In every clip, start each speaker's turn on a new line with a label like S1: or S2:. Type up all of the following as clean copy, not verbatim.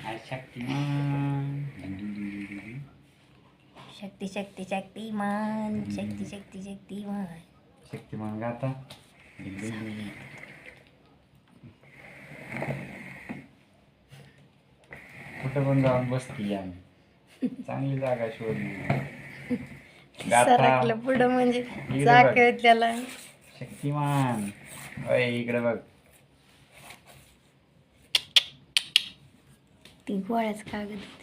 S1: आज शक्तिमान
S2: शक्ती शक्ती शक्तिमान शक्ती शक्ती शक्तिमान
S1: शक्तिमान गाता कुठं पण जाऊन बसती आम्ही चांगली जागा शोधली गाथा
S2: सरकलं पुढं म्हणजे
S1: इकडे
S2: चाक
S1: बघ.
S2: त्याला
S1: शक्तिमान ओय इकडे बघ
S2: ती गोळ्याच कागद होती.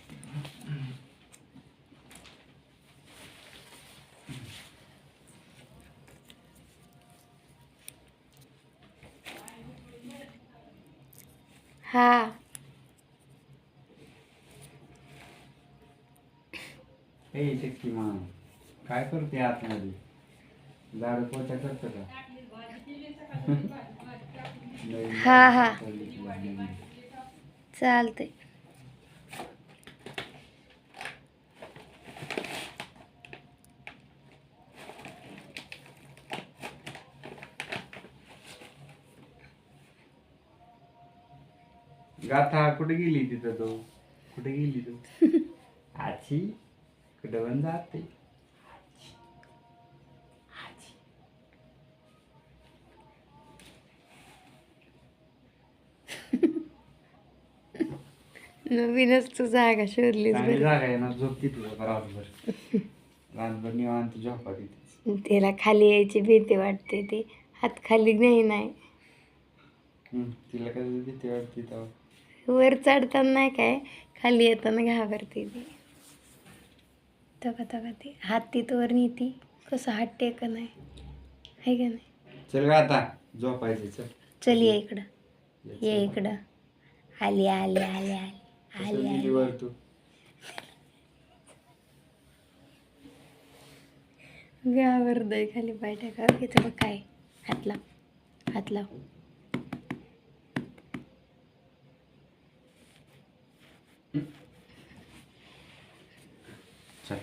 S2: हा
S1: हे शक्तिमान काय करते आतमध्ये झाड पोचा करतो का
S2: हा हा चालतंय.
S1: गाथा कुठे गेली तिथं तो कुठे गेली तू आजी कुठे पण जाते
S2: नवीनच तू जागा शोधलीस
S1: चांगली
S2: बरं.
S1: जागा आहे ना झोप तिथं रातभर रातभर निवांत झोपा तिथे
S2: त्याला खाली यायची भीती वाटते ती हात खाली नाही
S1: तिला कधी भीती वाटते तेव्हा
S2: वर चढताना नाही काय खाली येताना घाबरते ती तका ती हात तिथं वर नेती कसं हात टेक नाही आहे का नाही.
S1: चल ग आता झोपायचे चल
S2: चल ये इकडं ये इकडं आली आली आली आली
S1: कसं
S2: आली
S1: गेली
S2: आली
S1: वर तू
S2: घाबरतोय खाली पाय टाका घेतं बघ काय हात लाव
S1: चल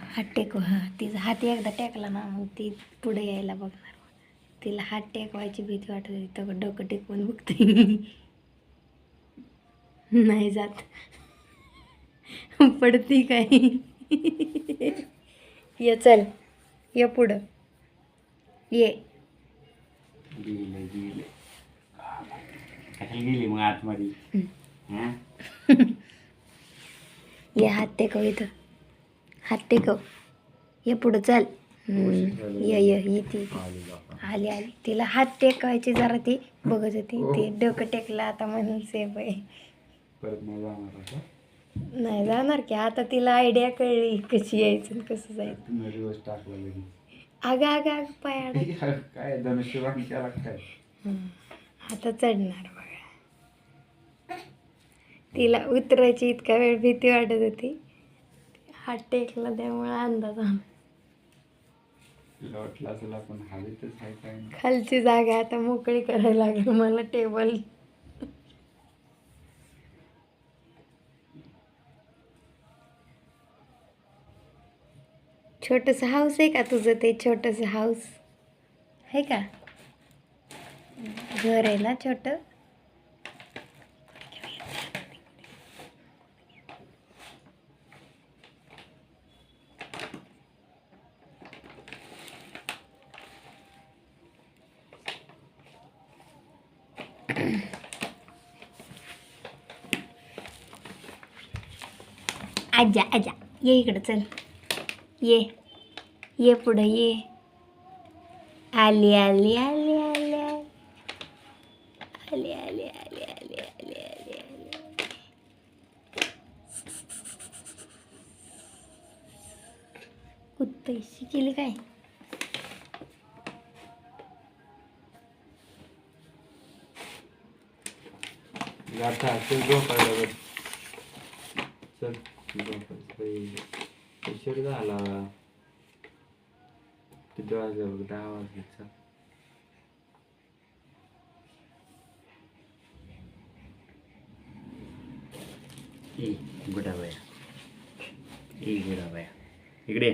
S2: हात टेकव हा तिचा हात एकदा टेकला ना मग ती पुढे यायला बघणार तिला हात टेकवायची भीती वाटत होती तर डोकं टेकवून बघते नाही जात पडती काय ये चल ये पुढं ये
S1: गेले कशाला गेली मग आतमध्ये हा
S2: ये हात टेकव इथं हात टेकव ये पुढं चल ये ती आली तिला हात टेकवायची जरा ती बघत होती ती डोकं टेकलं आता म्हणून सेफ आहे
S1: परत नाही जाणार आता
S2: नाही जाणार की आता तिला आयडिया कळली कशी यायचं आणि कसं जायचं
S1: तुम्ही दिवस टाकला लगेच
S2: अगं पाय अडक.
S1: काय धनुष्यबाण केला काय
S2: आता चढणार बघा तिला उतरायची इतका वेळ भीती वाटत होती हात टेकला त्यामुळे अंदाज आला
S1: वाटलं असेल आपण हवेतच आहे काय
S2: खालची जागा आता मोकळी करायला लागली मला टेबल छोटंसं हाऊस आहे का तुझं ते छोटंसं हाऊस आहे का घर आहे ना छोटं आजा ये इकडं चल ये पुढं ये आली आली आली आली आली आली आली आली आली आली आली कुत्तैशी केली काय
S1: गाथा चल झोपायला बघ चल झोपायचं उशीर झाला किती वाजले बघ 10 वाजले चल गुडाबाया गुडाबाया इकडे